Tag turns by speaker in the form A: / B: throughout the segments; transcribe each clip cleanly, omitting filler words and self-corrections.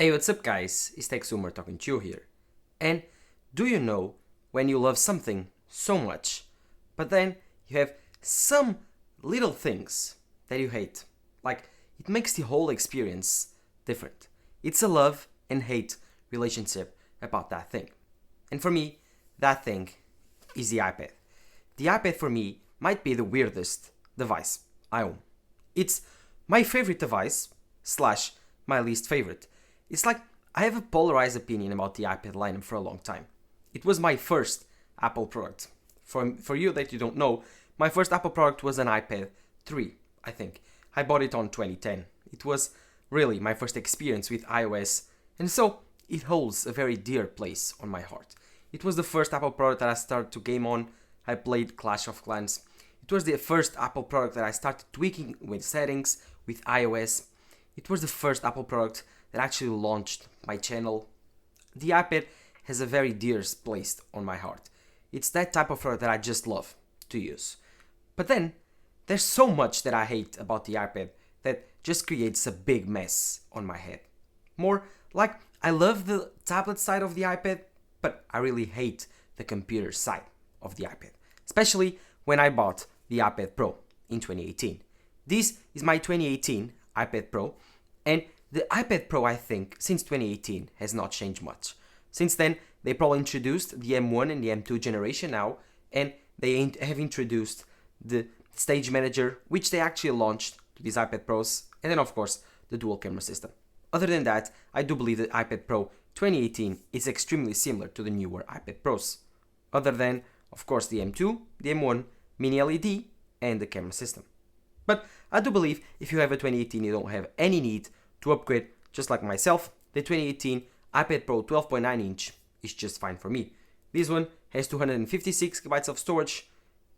A: Hey, what's up guys, it's TechZoomer talking to you here. And do you know when you love something so much, but then you have some little things that you hate? Like, it makes the whole experience different. It's a love and hate relationship about that thing. And for me, that thing is the iPad. The iPad for me might be the weirdest device I own. It's my favorite device slash my least favorite. It's like I have a polarized opinion about the iPad lineup for a long time. It was my first Apple product. For you that you don't know, my first Apple product was an iPad 3, I think. I bought it on 2010. It was really my first experience with iOS, and so it holds a very dear place on my heart. It was the first Apple product that I started to game on. I played Clash of Clans. It was the first Apple product that I started tweaking with settings, with iOS. It was the first Apple product that actually launched my channel. The iPad has a very dear place on my heart. It's that type of product that I just love to use. But then, there's so much that I hate about the iPad that just creates a big mess on my head. More like, I love the tablet side of the iPad, but I really hate the computer side of the iPad. Especially when I bought the iPad Pro in 2018. This is my 2018 iPad Pro, and the iPad Pro, I think, since 2018 has not changed much. Since then, they probably introduced the M1 and the M2 generation now, and they have introduced the Stage Manager, which they actually launched to these iPad Pros, and then of course, the dual camera system. Other than that, I do believe that iPad Pro 2018 is extremely similar to the newer iPad Pros. Other than, of course, the M2, the M1, Mini LED, and the camera system. But I do believe if you have a 2018, you don't have any need to upgrade, just like myself. The 2018 iPad Pro 12.9 inch is just fine for me. This one has 256 GB of storage,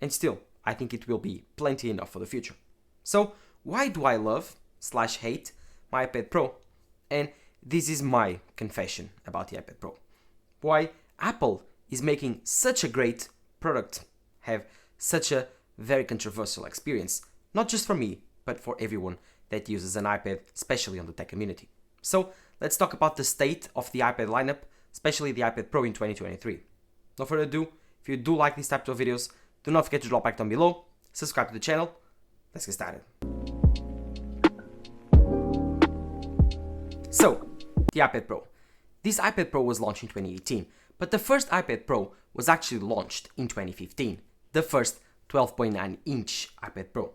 A: and still, I think it will be plenty enough for the future. So, why do I love slash hate my iPad Pro? And this is my confession about the iPad Pro. Why Apple is making such a great product have such a very controversial experience, not just for me, but for everyone that uses an iPad, especially on the tech community. So let's talk about the state of the iPad lineup, especially the iPad Pro in 2023. No further ado, if you do like these types of videos, do not forget to drop a like down below, subscribe to the channel. Let's get started. So, the iPad Pro. This iPad Pro was launched in 2018, but the first iPad Pro was actually launched in 2015, the first 12.9 inch iPad Pro.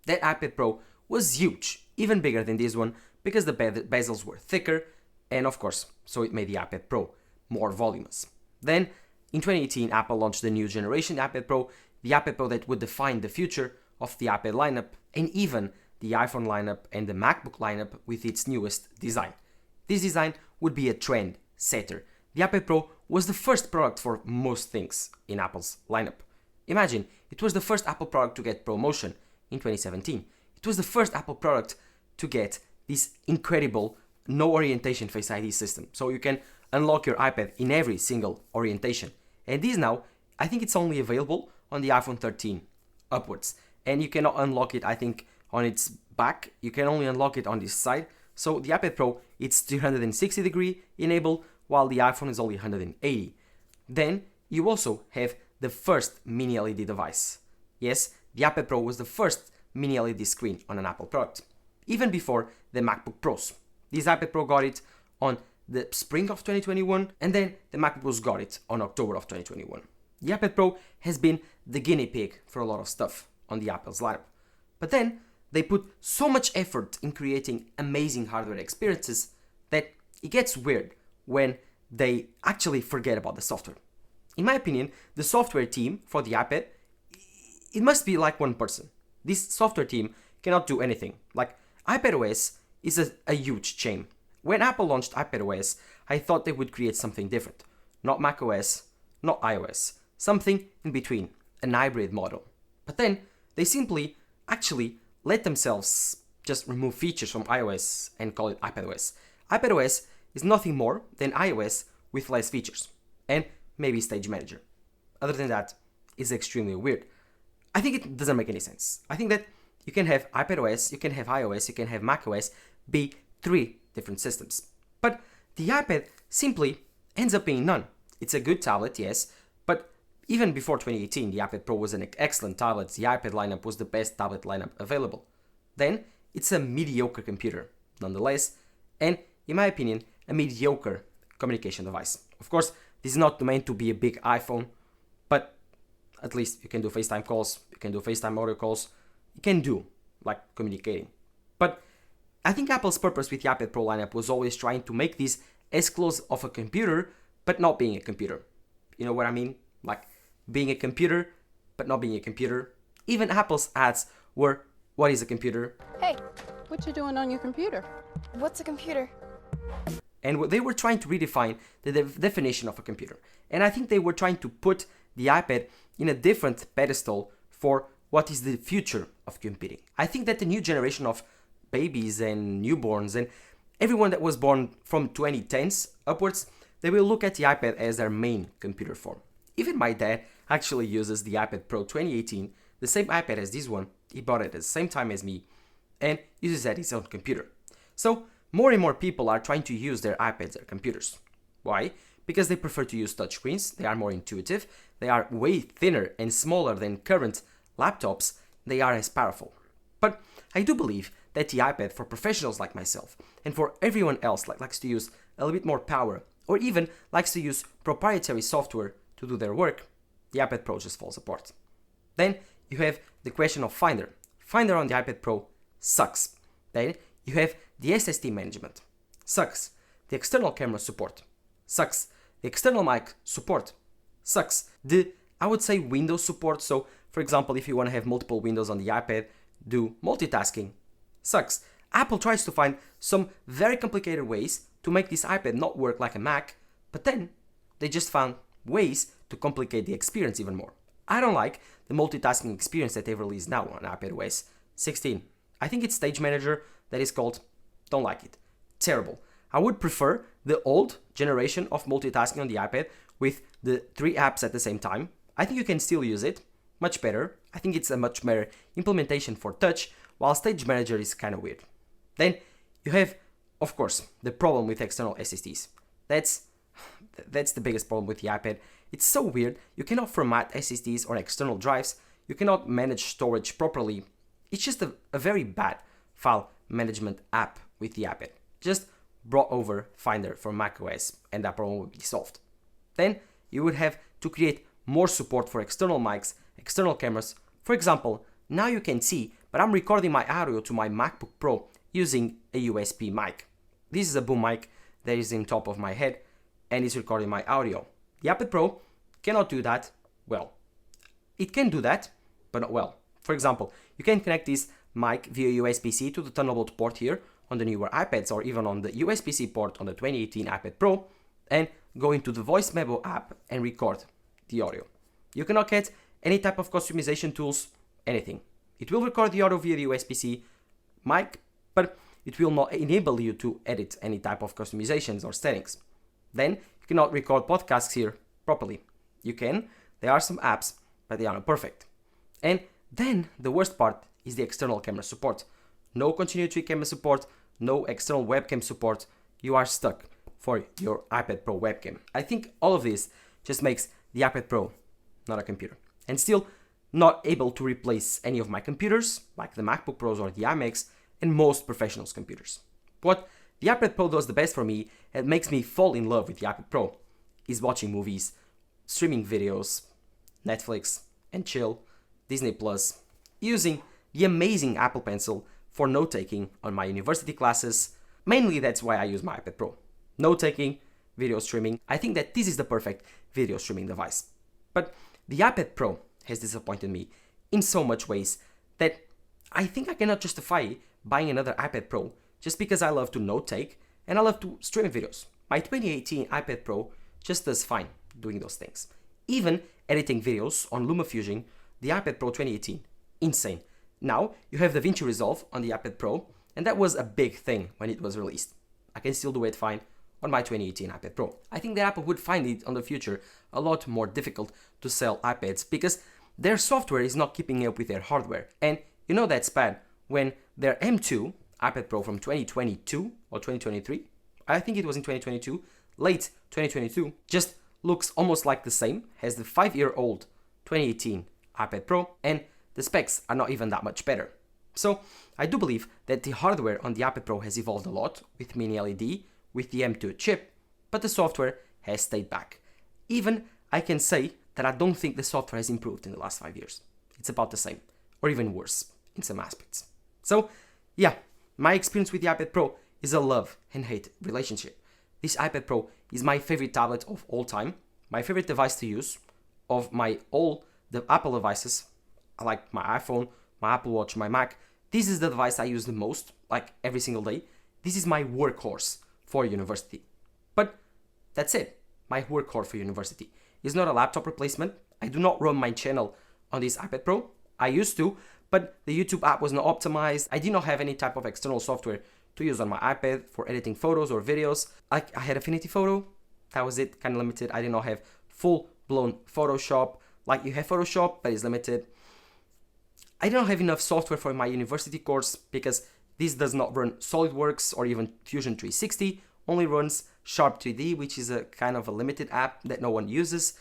A: That iPad Pro was huge, even bigger than this one, because the bezels were thicker, and of course, so it made the iPad Pro more voluminous. Then, in 2018, Apple launched the new generation iPad Pro, the iPad Pro that would define the future of the iPad lineup, and even the iPhone lineup and the MacBook lineup with its newest design. This design would be a trend setter. The iPad Pro was the first product for most things in Apple's lineup. Imagine, it was the first Apple product to get ProMotion in 2017. It was the first Apple product to get this incredible no orientation Face ID system. So you can unlock your iPad in every single orientation. And this now, I think it's only available on the iPhone 13 upwards. And you cannot unlock it, I think, on its back. You can only unlock it on this side. So the iPad Pro, it's 360 degree enabled, while the iPhone is only 180. Then you also have the first Mini LED device. Yes, the iPad Pro was the first Mini LED screen on an Apple product, even before the MacBook Pros. This iPad Pro got it on the spring of 2021, and then the MacBook Pros got it on October of 2021. The iPad Pro has been the guinea pig for a lot of stuff on the Apple's lineup. But then, they put so much effort in creating amazing hardware experiences that it gets weird when they actually forget about the software. In my opinion, the software team for the iPad, it must be like one person. This software team cannot do anything. Like, iPadOS is a huge chain. When Apple launched iPadOS, I thought they would create something different. Not macOS, not iOS. Something in between, an hybrid model. But then, they simply actually let themselves just remove features from iOS and call it iPadOS. iPadOS is nothing more than iOS with less features. And maybe Stage Manager. Other than that, it's extremely weird. I think it doesn't make any sense. I think that you can have iPadOS, you can have iOS, you can have macOS be 3 different systems. But the iPad simply ends up being none. It's a good tablet, yes, but even before 2018, the iPad Pro was an excellent tablet. The iPad lineup was the best tablet lineup available. Then, it's a mediocre computer, nonetheless, and, in my opinion, a mediocre communication device. Of course, this is not meant to be a big iPhone, but at least you can do FaceTime calls, you can do FaceTime audio calls, you can do, like, communicating. But I think Apple's purpose with the iPad Pro lineup was always trying to make this as close of a computer, but not being a computer. You know what I mean? Like, being a computer, but not being a computer. Even Apple's ads were, what is a computer?
B: Hey, what you doing on your computer?
C: What's a computer?
A: And they were trying to redefine the definition of a computer. And I think they were trying to put the iPad in a different pedestal for what is the future of computing. I think that the new generation of babies and newborns and everyone that was born from 2010s upwards, they will look at the iPad as their main computer form. Even my dad actually uses the iPad Pro 2018, the same iPad as this one. He bought it at the same time as me and uses it as his own computer. So more and more people are trying to use their iPads, their computers. Why? Because they prefer to use touchscreens, they are more intuitive, they are way thinner and smaller than current laptops, they are as powerful. But I do believe that the iPad for professionals like myself and for everyone else that likes to use a little bit more power or even likes to use proprietary software to do their work, the iPad Pro just falls apart. Then you have the question of Finder. Finder on the iPad Pro sucks. Then you have the SSD management. Sucks. The external camera support. Sucks. The external mic support. Sucks. I would say Windows support. So, for example, if you want to have multiple windows on the iPad, do multitasking. Sucks. Apple tries to find some very complicated ways to make this iPad not work like a Mac, but then they just found ways to complicate the experience even more. I don't like the multitasking experience that they've released now on iPadOS 16. I think it's Stage Manager that is called. Don't like it. Terrible. I would prefer the old generation of multitasking on the iPad with the 3 apps at the same time. I think you can still use it. Much better. I think it's a much better implementation for touch, while Stage Manager is kind of weird. Then you have, of course, the problem with external SSDs. That's the biggest problem with the iPad. It's so weird. You cannot format SSDs or external drives. You cannot manage storage properly. It's just a very bad file management app with the iPad. Just brought over Finder for macOS and that problem would be solved. Then you would have to create more support for external mics, external cameras. For example, now you can see, but I'm recording my audio to my MacBook Pro using a USB mic. This is a boom mic that is on top of my head and is recording my audio. The iPad Pro cannot do that well. It can do that, but not well. For example, you can connect this mic via USB-C to the Thunderbolt port here on the newer iPads or even on the USB-C port on the 2018 iPad Pro and go into the Voice Memo app and record the audio. You cannot get any type of customization tools, anything. It will record the audio via the USB-C mic, but it will not enable you to edit any type of customizations or settings. Then you cannot record podcasts here properly. You can, there are some apps, but they are not perfect. And then the worst part is the external camera support. No continuity camera support, no external webcam support. You are stuck for your iPad Pro webcam. I think all of this just makes the iPad Pro not a computer. And still not able to replace any of my computers, like the MacBook Pros or the iMacs, and most professionals' computers. What the iPad Pro does the best for me and makes me fall in love with the iPad Pro is watching movies, streaming videos, Netflix, and chill, Disney Plus, using the amazing Apple Pencil for note-taking on my university classes. Mainly that's why I use my iPad Pro. Note-taking, video streaming. I think that this is the perfect video streaming device. But the iPad Pro has disappointed me in so much ways that I think I cannot justify buying another iPad Pro just because I love to note-take and I love to stream videos. My 2018 iPad Pro just does fine doing those things. Even editing videos on LumaFusion, the iPad Pro 2018, insane. Now you have DaVinci Resolve on the iPad Pro, and that was a big thing when it was released. I can still do it fine on my 2018 iPad Pro. I think that Apple would find it on the future a lot more difficult to sell iPads because their software is not keeping up with their hardware. And you know that's bad when their M2 iPad Pro from 2022 or 2023, I think it was in 2022, late 2022, just looks almost like the same as the 5-year-old 2018 iPad Pro, and the specs are not even that much better. So I do believe that the hardware on the iPad Pro has evolved a lot with Mini LED, with the M2 chip, but the software has stayed back. Even I can say that I don't think the software has improved in the last 5 years. It's about the same, or even worse in some aspects. So yeah, my experience with the iPad Pro is a love and hate relationship. This iPad Pro is my favorite tablet of all time, my favorite device to use of the Apple devices, like my iPhone, my Apple Watch, my Mac. This is the device I use the most, like every single day. This is my workhorse for university. But that's it. My workhorse for university is not a laptop replacement. I do not run my channel on this iPad Pro. I used to, but the YouTube app was not optimized. I did not have any type of external software to use on my iPad for editing photos or videos. I had Affinity Photo. That was it, kind of limited. I did not have full-blown Photoshop. Like you have Photoshop, but it's limited. I don't have enough software for my university course because this does not run SolidWorks or even Fusion 360, only runs Sharp 3D, which is a kind of a limited app that no one uses.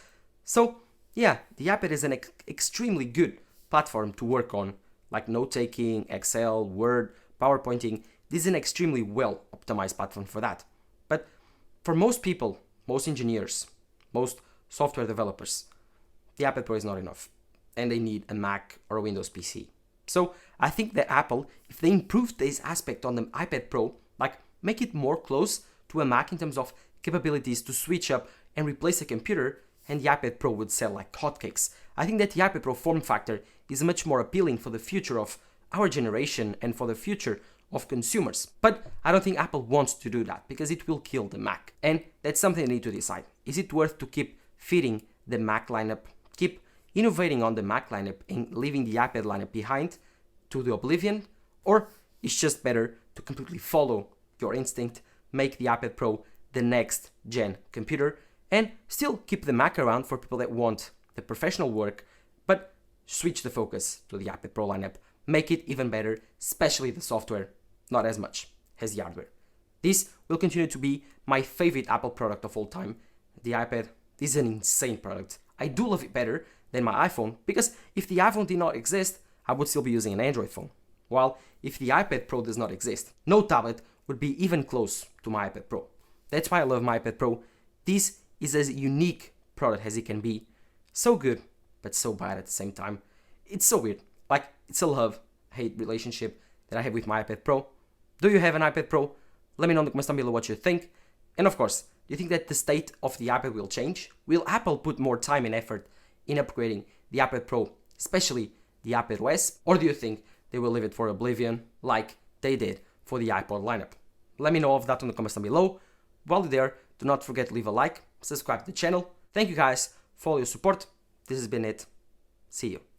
A: So yeah, the iPad is an extremely good platform to work on, like note-taking, Excel, Word, PowerPointing. This is an extremely well optimized platform for that. But for most people, most engineers, most software developers, the iPad Pro is not enough, and they need a Mac or a Windows PC. So I think that Apple, if they improve this aspect on the iPad Pro, like make it more close to a Mac in terms of capabilities to switch up and replace a computer, and the iPad Pro would sell like hotcakes. I think that the iPad Pro form factor is much more appealing for the future of our generation and for the future of consumers. But I don't think Apple wants to do that because it will kill the Mac. And that's something they need to decide. Is it worth to keep feeding the Mac lineup, keep innovating on the Mac lineup and leaving the iPad lineup behind to the oblivion? Or it's just better to completely follow your instinct, make the iPad Pro the next gen computer, and still keep the Mac around for people that want the professional work, but switch the focus to the iPad Pro lineup, make it even better, especially the software, not as much as the hardware. This will continue to be my favorite Apple product of all time. The iPad is an insane product. I do love it better than my iPhone because if the iPhone did not exist, I would still be using an Android phone. While if the iPad Pro does not exist, no tablet would be even close to my iPad Pro. That's why I love my iPad Pro. This is as unique product as it can be. So good, but so bad at the same time. It's so weird. Like, it's a love-hate relationship that I have with my iPad Pro. Do you have an iPad Pro? Let me know in the comments down below what you think. And of course, do you think that the state of the iPad will change? Will Apple put more time and effort in upgrading the iPad Pro, especially the iPad OS? Or do you think they will leave it for oblivion like they did for the iPod lineup? Let me know of that in the comments down below. While you're there, do not forget to leave a like, subscribe to the channel. Thank you guys for all your support. This has been it. See you.